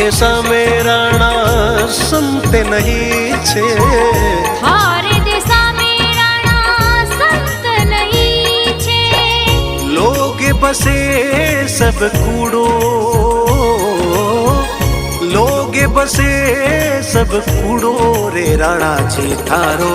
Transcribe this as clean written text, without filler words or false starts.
देशा में राणा संत नहीं छे, थारे देशा में राणा संत नहीं छे। लोग बसे सब कूड़ो, लोग बसे सब कूड़ो रे राणा जी थारो।